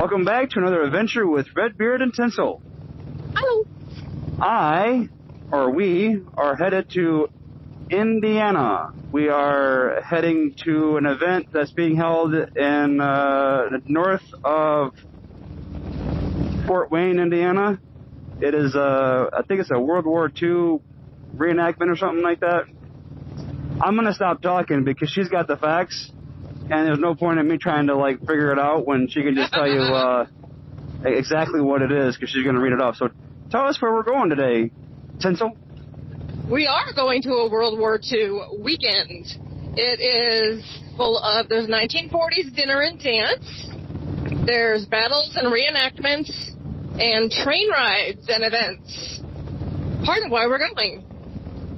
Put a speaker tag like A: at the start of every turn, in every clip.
A: Welcome back to another adventure with Redbeard and Tinsel.
B: Hello.
A: We are headed to Indiana. We are heading to an event that's being held in north of Fort Wayne, Indiana. It is, I think it's a World War II reenactment or something like that. I'm going to stop talking because she's got the facts, and there's no point in me trying to, like, figure it out when she can just tell you exactly what it is because she's going to read it off. So tell us where we're going today, Tinsel.
B: We are going to a World War II weekend. It is full of, there's 1940s dinner and dance, there's battles and reenactments, and train rides and events. Part of why we're going.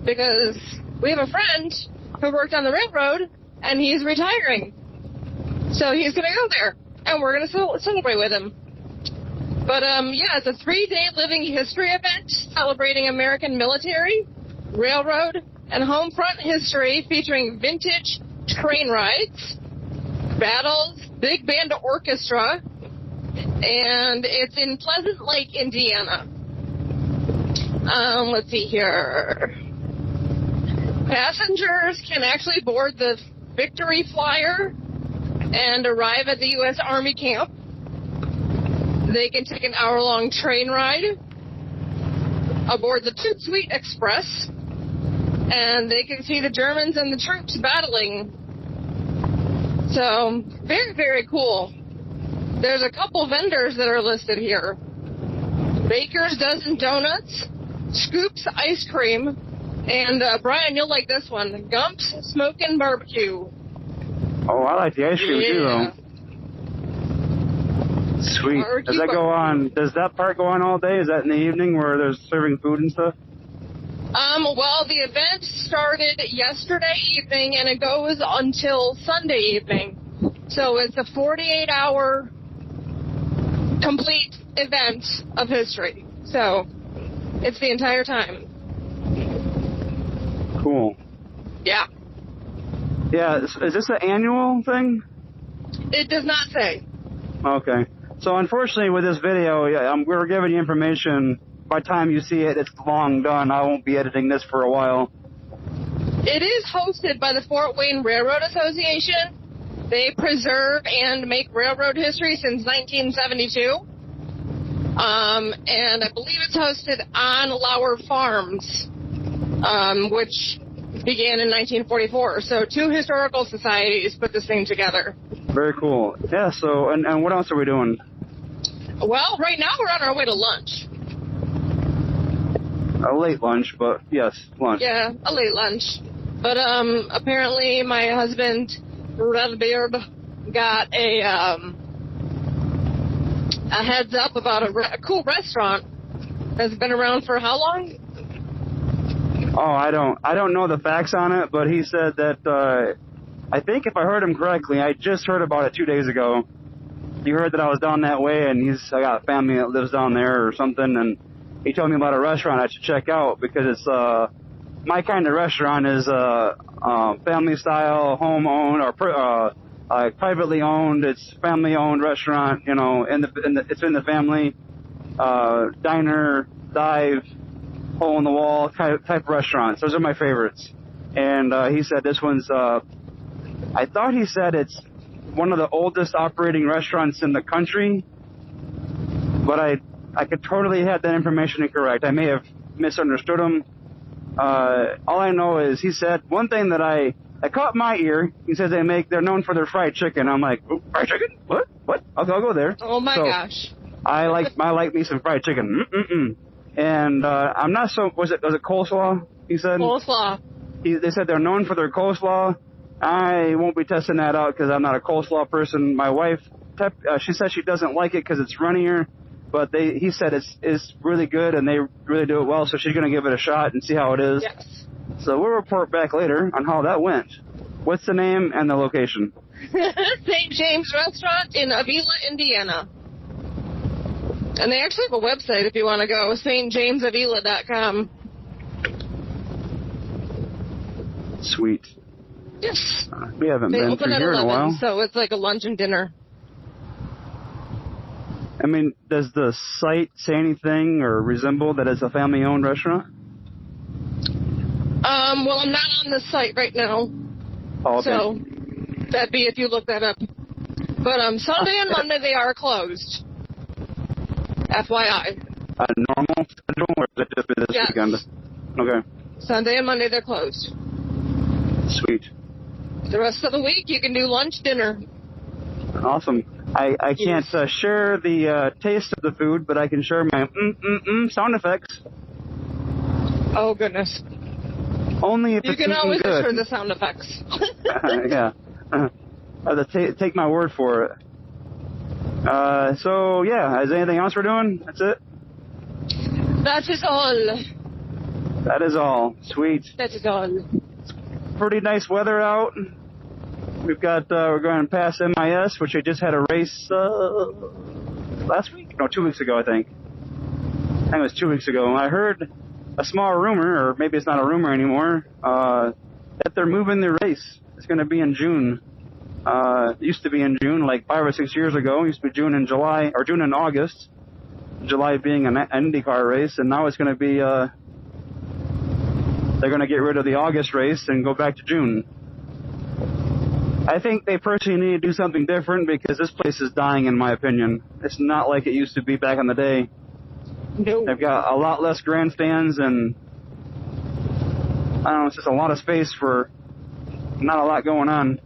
B: Because we have a friend who worked on the railroad, and he's retiring. So he's going to go there, and we're going to celebrate with him. But, it's a 3-day living history event celebrating American military, railroad, and home front history featuring vintage train rides, battles, big band orchestra, and it's in Pleasant Lake, Indiana. Let's see here. Passengers can actually board the Victory Flyer and arrive at the U.S. Army camp. They can take an hour-long train ride aboard the Toot Sweet Express, and they can see the Germans and the troops battling. So, very, very cool. There's a couple vendors that are listed here. Baker's Dozen Donuts, Scoops Ice Cream, and Brian, you'll like this one, Gumps Smokin Barbecue.
A: Oh, I like the ice cream too, though. Sweet. Does that go on? Does that part go on all day? Is that in the evening where there's serving food and stuff?
B: Well, the event started yesterday evening and it goes until Sunday evening. So it's a 48-hour complete event of history. So it's the entire time. Cool. Yeah.
A: Yeah, is this an annual thing?
B: It does not say.
A: Okay. So unfortunately with this video, we're giving you information. By the time you see it, it's long done. I won't be editing this for a while.
B: It is hosted by the Fort Wayne Railroad Association. They preserve and make railroad history since 1972. And I believe it's hosted on Lauer Farms, which began in 1944. So 2 historical societies put this thing together.
A: Very cool. Yeah, so, and what else are we doing?
B: Well, right now we're on our way to lunch.
A: A late lunch, but yes, lunch.
B: Yeah, a late lunch. But apparently my husband, Redbeard, got a heads up about a cool restaurant that's been around for how long?
A: Oh, I don't know the facts on it, but he said that, I think if I heard him correctly, I just heard about it 2 days ago. He heard that I was down that way, and I got a family that lives down there or something, and he told me about a restaurant I should check out because it's, my kind of restaurant is, family style, home owned, or, privately owned. It's family owned restaurant, you know, it's in the family, diner, dive, hole in the wall type of restaurants. Those are my favorites. And he said this one's, I thought he said it's one of the oldest operating restaurants in the country, but I could totally have that information incorrect. I may have misunderstood him. All I know is he said one thing that caught my ear. He says they're known for their fried chicken. I'm like, fried chicken? What? I'll go there.
B: Oh my gosh.
A: I like me some fried chicken. And I'm not so. Was it coleslaw? He said
B: coleslaw.
A: They said they're known for their coleslaw. I won't be testing that out because I'm not a coleslaw person. My wife, she said she doesn't like it because it's runnier, but he said it's really good and they really do it well. So she's gonna give it a shot and see how it is.
B: Yes.
A: So we'll report back later on how that went. What's the name and the location?
B: St. James Restaurant in Avila, Indiana. And they actually have a website if you want to go, stjamesavila.com.
A: Sweet.
B: Yes.
A: We haven't been through here in a while.
B: So it's like a lunch and dinner.
A: I mean, does the site say anything or resemble that it's a family-owned restaurant?
B: Well, I'm not on the site right now.
A: Oh, okay.
B: So that'd be if you look that up. But Sunday and Monday they are closed. FYI.
A: A normal schedule, or is it just this weekend? Okay.
B: Sunday and Monday they're closed.
A: Sweet.
B: The rest of the week you can do lunch, dinner.
A: Awesome. I can't share the taste of the food, but I can share my sound effects.
B: Oh, goodness.
A: Only if
B: you
A: it's
B: can always
A: good.
B: hear the sound effects.
A: Yeah. I have to take my word for it. So, yeah, is there anything else we're doing? That's it?
B: That is all.
A: That is all. Sweet.
B: That is all.
A: Pretty nice weather out. We've got, we're going past MIS, which I just had a race last week? No, 2 weeks ago, I think. I think it was 2 weeks ago. I heard a small rumor, or maybe it's not a rumor anymore, that they're moving the race. It's going to be in June. It used to be in June, like 5 or 6 years ago. It used to be June and July, or June and August. July being an IndyCar race, and now it's going to be, they're going to get rid of the August race and go back to June. I think they personally need to do something different because this place is dying, in my opinion. It's not like it used to be back in the day.
B: No.
A: They've got a lot less grandstands, and I don't know, it's just a lot of space for not a lot going on.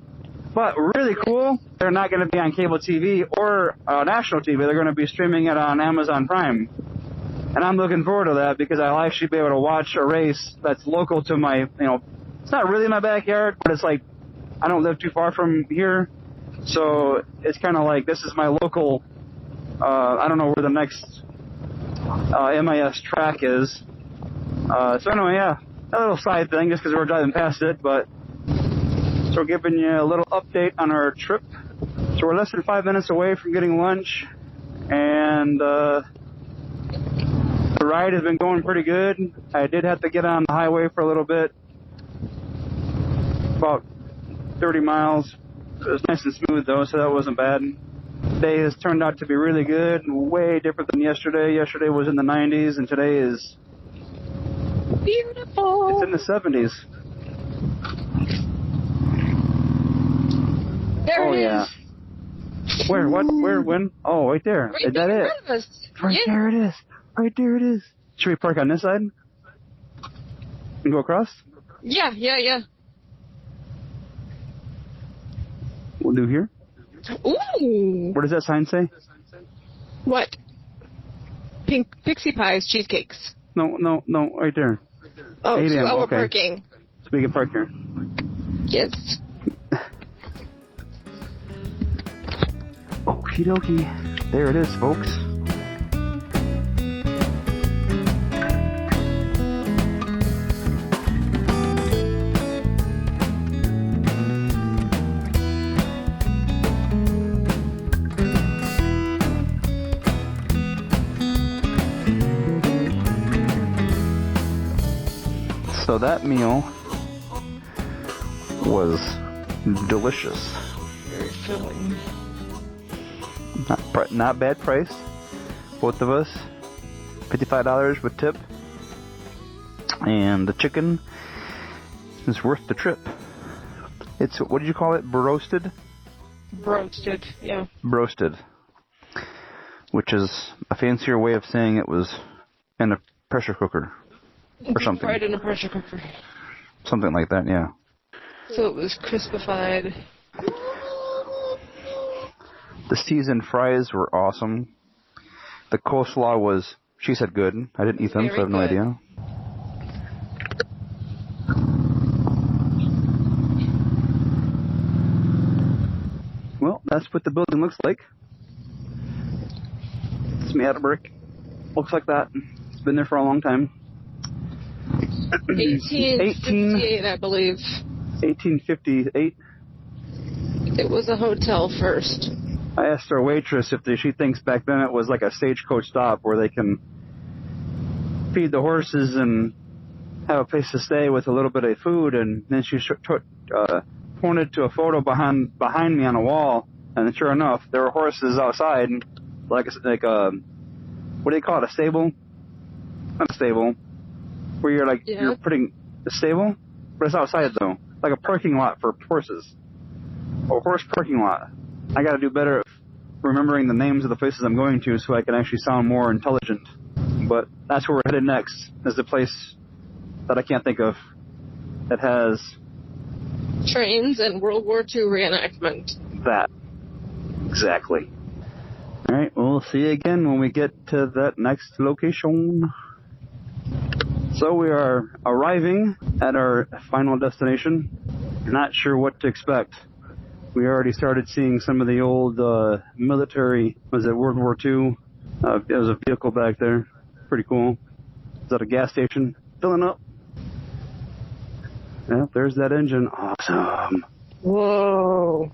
A: But really cool, they're not going to be on cable TV or national TV. They're going to be streaming it on Amazon Prime. And I'm looking forward to that because I'll actually be able to watch a race that's local to my, it's not really my backyard, but it's like, I don't live too far from here. So it's kind of like, this is my local, I don't know where the next MIS track is. So anyway, yeah, a little side thing just because we're driving past it, but so we're giving you a little update on our trip. So we're less than 5 minutes away from getting lunch, and the ride has been going pretty good. I did have to get on the highway for a little bit, about 30 miles. It was nice and smooth though, so that wasn't bad. Today has turned out to be really good, way different than yesterday. Yesterday was in the 90s, and today is
B: beautiful.
A: It's in the 70s.
B: There it is.
A: Yeah. Where? What? Where? When? Oh, right there.
B: Right
A: is that
B: there
A: it? Right
B: yeah.
A: there it is. Right there it is. Should we park on this side and go across?
B: Yeah.
A: We'll do here.
B: Ooh.
A: What does that sign say?
B: What? Pink Pixie Pies cheesecakes.
A: No, right there.
B: Oh,
A: 8 a.m.
B: we're
A: Okay.
B: parking.
A: So we can park here.
B: Yes.
A: Okie dokie. There it is, folks. So that meal was delicious.
B: Very filling.
A: Not bad price. Both of us. $55 with tip. And the chicken is worth the trip. It's, what did you call it? Broasted?
B: Broasted, yeah.
A: Broasted. Which is a fancier way of saying it was in a pressure cooker. Or something.
B: Fried in a pressure cooker.
A: Something like that, yeah.
B: So it was crispified.
A: The seasoned fries were awesome. The coleslaw was, she said, good. I didn't eat them, so I have no idea. Well, that's what the building looks like. It's made out of brick. Looks like that. It's been there for a long time.
B: 1858, I believe.
A: 1858.
B: It was a hotel first.
A: I asked our waitress if she thinks back then it was like a stagecoach stop where they can feed the horses and have a place to stay with a little bit of food, and then she pointed to a photo behind me on a wall, and sure enough, there were horses outside, and what do they call it? A stable? Not a stable. Where you're like you're putting the stable, but it's outside though, like a parking lot for horses, or horse parking lot. I got to do better at remembering the names of the places I'm going to, so I can actually sound more intelligent. But that's where we're headed next. Is the place that I can't think of that has
B: trains and World War II reenactment.
A: That exactly. All right, we'll see you again when we get to that next location. So we are arriving at our final destination. Not sure what to expect. We already started seeing some of the old military, was it World War II? There was a vehicle back there. Pretty cool. Is that a gas station? Filling up. Yeah, there's that engine. Awesome.
B: Whoa.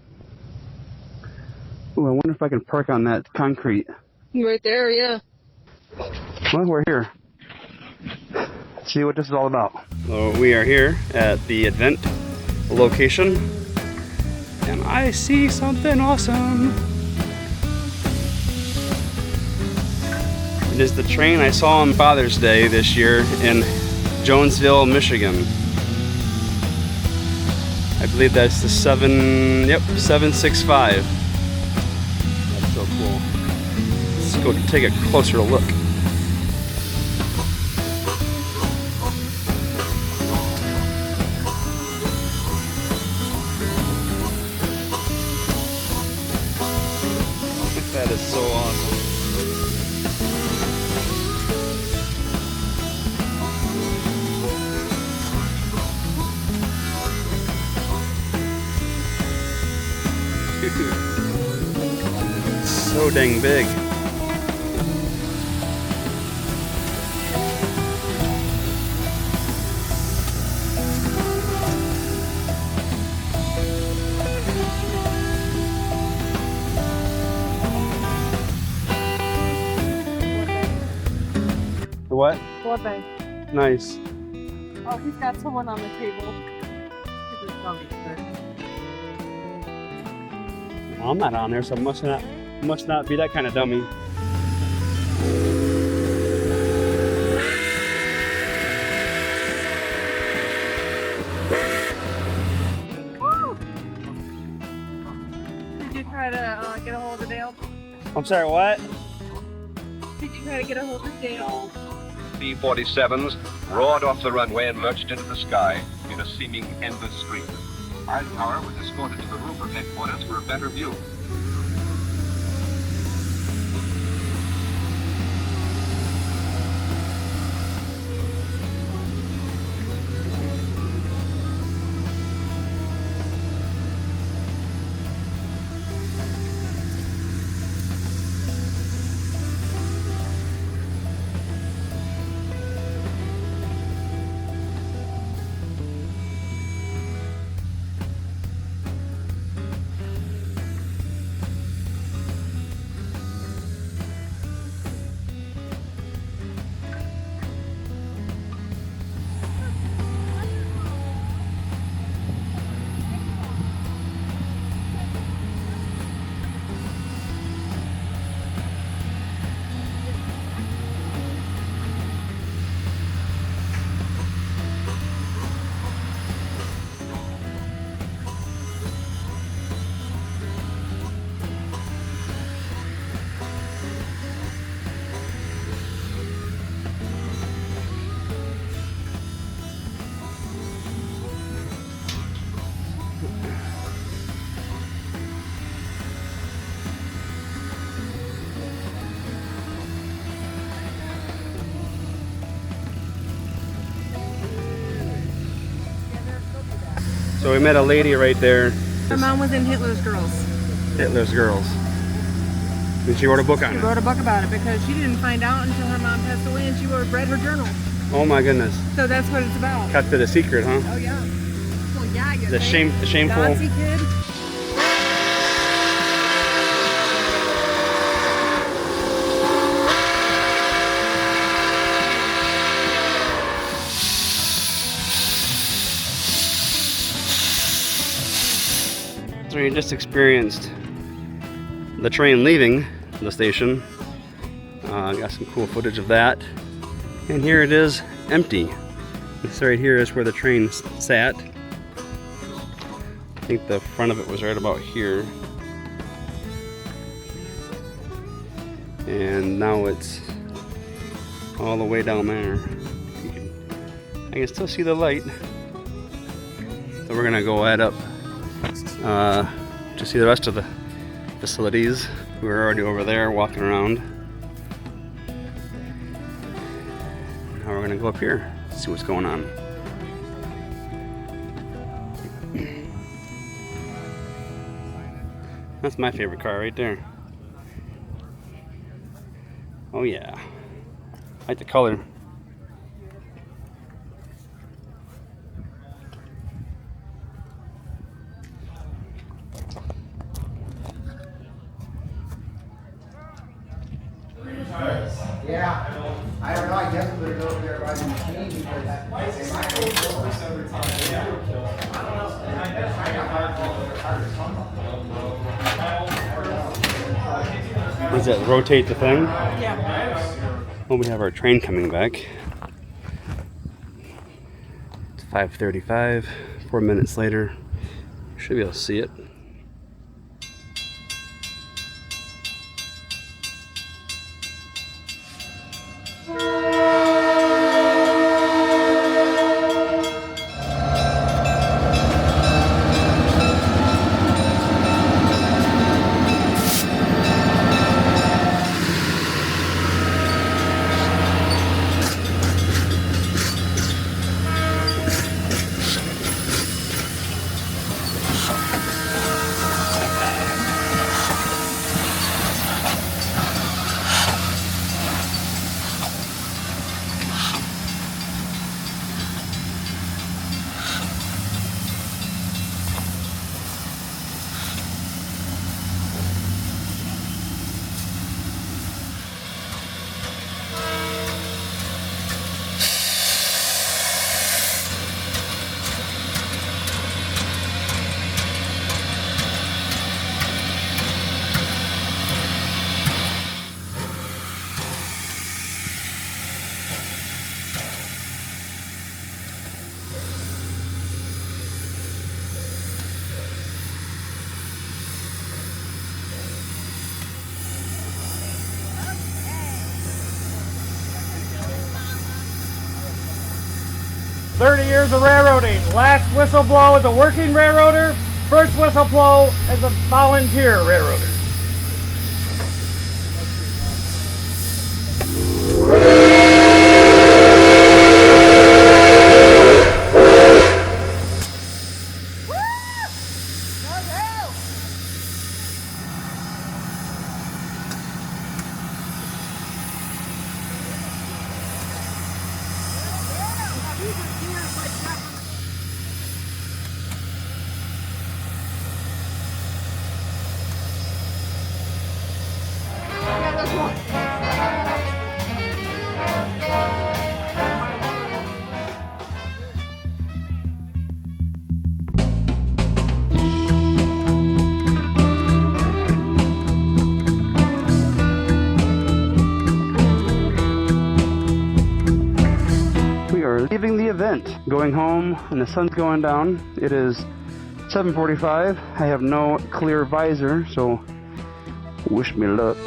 A: Ooh, I wonder if I can park on that concrete.
B: Right there, yeah.
A: Well, we're here. Let's see what this is all about. So we are here at the event location, and I see something awesome. It is the train I saw on Father's Day this year in Jonesville, Michigan. I believe that's the 765. That's so cool. Let's go take a closer look. That is so awesome. So dang big. The what?
C: Blood bank.
A: Nice.
C: Oh, he's got someone on the table.
A: I'm not on there, so must not be that kind of dummy.
C: Woo! Did you try to get a hold of Dale?
A: I'm sorry, what?
C: Did you try to get a hold of Dale?
D: B-47s roared off the runway and lurched into the sky in a seeming endless stream. Eisenhower was escorted to the roof of headquarters for a better view.
A: So we met a lady right there.
C: Her mom was in Hitler's Girls.
A: Hitler's Girls. And she wrote a book on
C: She
A: it.
C: wrote a book about it because she didn't find out until her mom passed away and she read her journal.
A: Oh my goodness.
C: So that's what it's about.
A: Kept it a secret, huh?
C: Oh yeah. Well, yeah, you
A: The shameful.
C: Nazi kid.
A: So you just experienced the train leaving
E: the station. Got some cool footage of that. And here it is, empty. This right here is where the train sat. I think the front of it was right about here. And now it's all the way down there. I can still see the light. So we're gonna go head up to see the rest of the facilities. We were already over there walking around. Now we're gonna go up here, see what's going on. That's my favorite car right there. Oh yeah, I like the color.
F: Yeah, I don't know. I guess I'm gonna go over there by the machine because they might go over every time. I don't know. It's kind of hard to come up.
E: Does that rotate the thing?
C: Yeah.
E: Well, we have our train coming back. It's 5:35. 4 minutes later, should be able to see it.
G: Years of railroading. Last whistle blow as a working railroader, first whistle blow as a volunteer railroader.
A: Leaving the event, going home, and the sun's going down. It is 7:45. I have no clear visor, so wish me luck.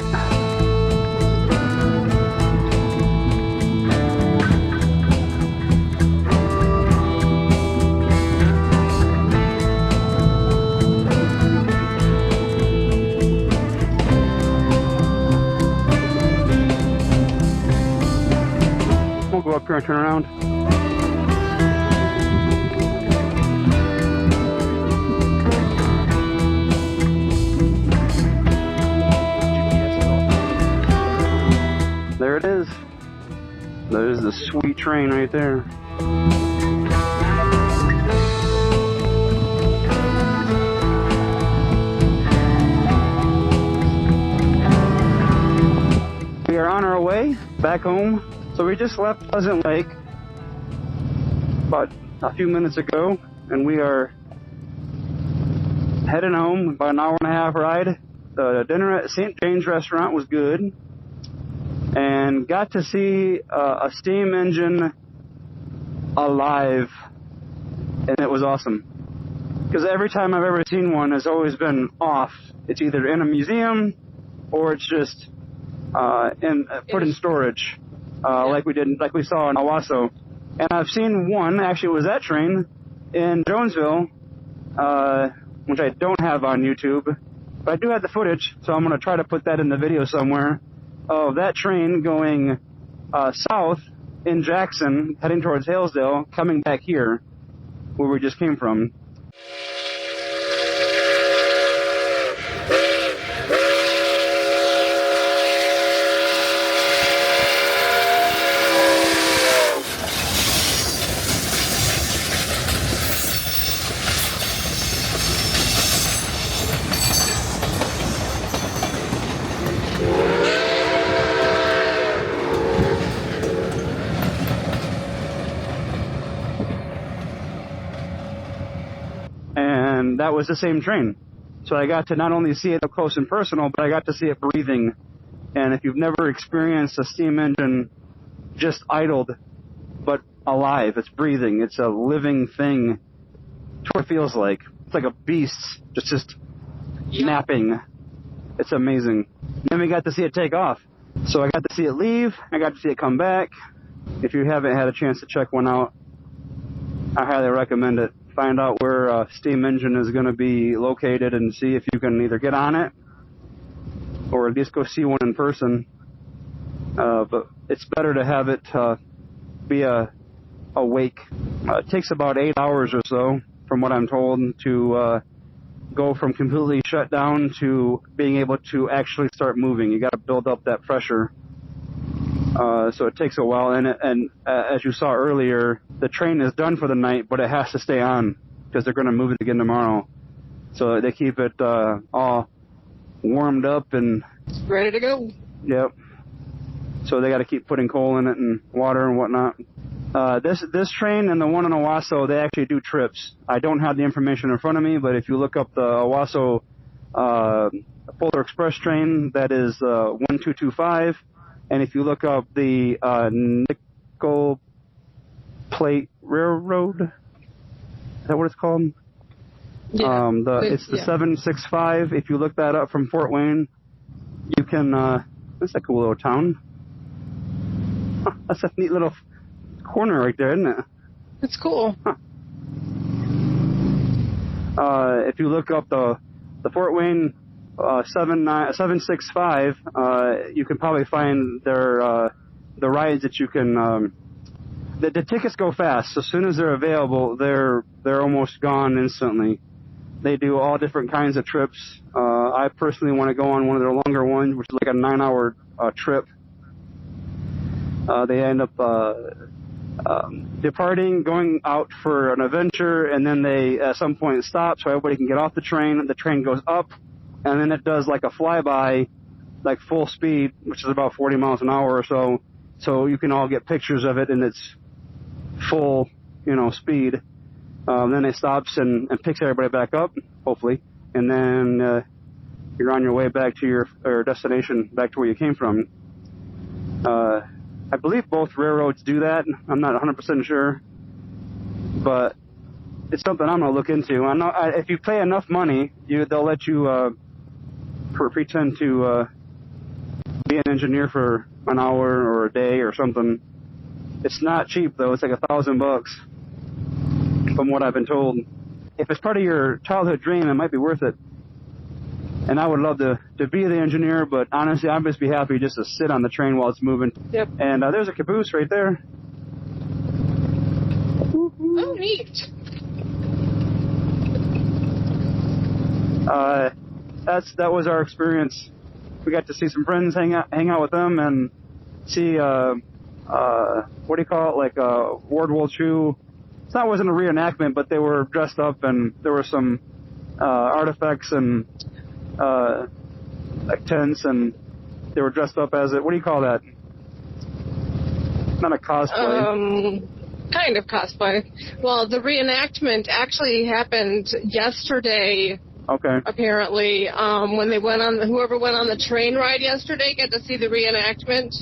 A: We'll go up here and turn around. There it is. There's the sweet train right there. We are on our way back home. So we just left Pleasant Lake about a few minutes ago, and we are heading home. About an hour and a half ride. dinner at St. James Restaurant was good, and got to see a steam engine alive, and it was awesome. Because every time I've ever seen one, it's always been off. It's either in a museum or it's just put in storage, like we saw in Owasso. And I've seen one, actually it was that train in Jonesville, which I don't have on YouTube, but I do have the footage, so I'm going to try to put that in the video somewhere, of that train going south in Jackson, heading towards Halesdale, coming back here, where we just came from. That was the same train. So I got to not only see it up close and personal, but I got to see it breathing. And if you've never experienced a steam engine just idled, but alive, it's breathing, it's a living thing. That's what it feels like. It's like a beast, just napping. It's amazing. Then we got to see it take off. So I got to see it leave, I got to see it come back. If you haven't had a chance to check one out, I highly recommend it. Find out where a steam engine is going to be located and see if you can either get on it or at least go see one in person. But it's better to have it be awake. It takes about 8 hours or so, from what I'm told, to go from completely shut down to being able to actually start moving. You got to build up that pressure. So it takes a while, and as you saw earlier, the train is done for the night, but it has to stay on because they're going to move it again tomorrow. So they keep it all warmed up and
B: ready to go.
A: Yep. So they got to keep putting coal in it and water and whatnot. This train and the one in Owasso, they actually do trips. I don't have the information in front of me, but if you look up the Owasso Polar Express train, that is 1225. And if you look up the Nickel Plate Railroad, is that what it's called?
B: Yeah.
A: It's the 765. If you look that up from Fort Wayne, you can. That's a cool little town. Huh, that's a neat little corner right there, isn't it?
B: It's cool.
A: Huh. If you look up the Fort Wayne 765, you can probably find their the rides that you can. The tickets go fast. As soon as they're available, they're almost gone instantly. They do all different kinds of trips. I personally want to go on one of their longer ones, which is like a 9-hour trip. They end up departing, going out for an adventure, and then they at some point stop so everybody can get off the train. The train goes up, and then it does like a flyby, like full speed, which is about 40 miles an hour or so. So you can all get pictures of it in its full, speed. Then it stops and picks everybody back up, hopefully, and then you're on your way back to your destination, back to where you came from. I believe both railroads do that. I'm not 100% sure, but it's something I'm going to look into. I know if you pay enough money, they'll let you pretend to be an engineer for an hour or a day or something. It's not cheap though. It's like $1,000 from what I've been told. If it's part of your childhood dream, it might be worth it. And I would love to be the engineer, but honestly, I'd just be happy just to sit on the train while it's moving.
B: Yep.
A: And there's a caboose right there.
B: Oh, neat.
A: That was our experience. We got to see some friends, hang out with them, and see what do you call it, like World War II. It wasn't a reenactment, but they were dressed up, and there were some artifacts and like tents, and they were dressed up as it. What do you call that? Not a cosplay.
B: Kind of cosplay. Well, the reenactment actually happened yesterday
A: Okay.
B: Apparently, when they went on, whoever went on the train ride yesterday got to see the reenactment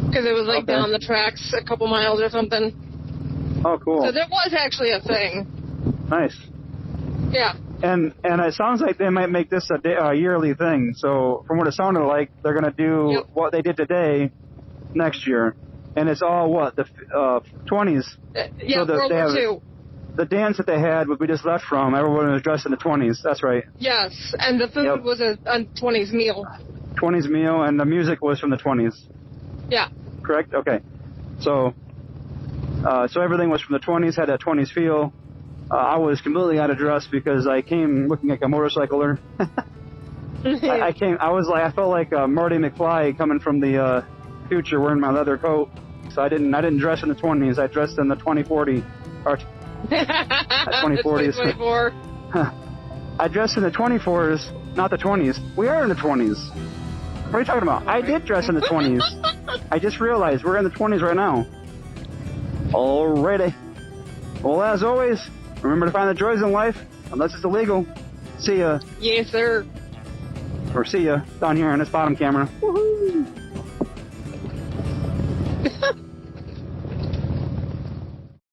B: because it was like down the tracks a couple miles or something.
A: Oh, cool.
B: So there was actually a thing.
A: Nice.
B: Yeah.
A: And it sounds like they might make this a yearly thing. So from what it sounded like, they're going to do what they did today next year. And it's all what, the 20s?
B: Yeah,
A: so
B: World War II.
A: The dance that they had, what we just left from, everyone was dressed in the 20s. That's right.
B: Yes, and the food was a 20s meal.
A: 20s meal, and the music was from the 20s.
B: Yeah.
A: Correct? Okay. So everything was from the 20s, had that 20s feel. I was completely out of dress because I came looking like a motorcycler. I felt like Marty McFly coming from the future wearing my leather coat. So I didn't dress in the 20s. I dressed in the 2040 or 2040s.
B: 2024.
A: I dressed in the 24s, not the 20s. We are in the 20s. What are you talking about? I did dress in the 20s. I just realized we're in the 20s right now. Alrighty. Well, as always, remember to find the joys in life, unless it's illegal. See ya.
B: Yes, sir.
A: Or see ya down here on this bottom camera. Woohoo!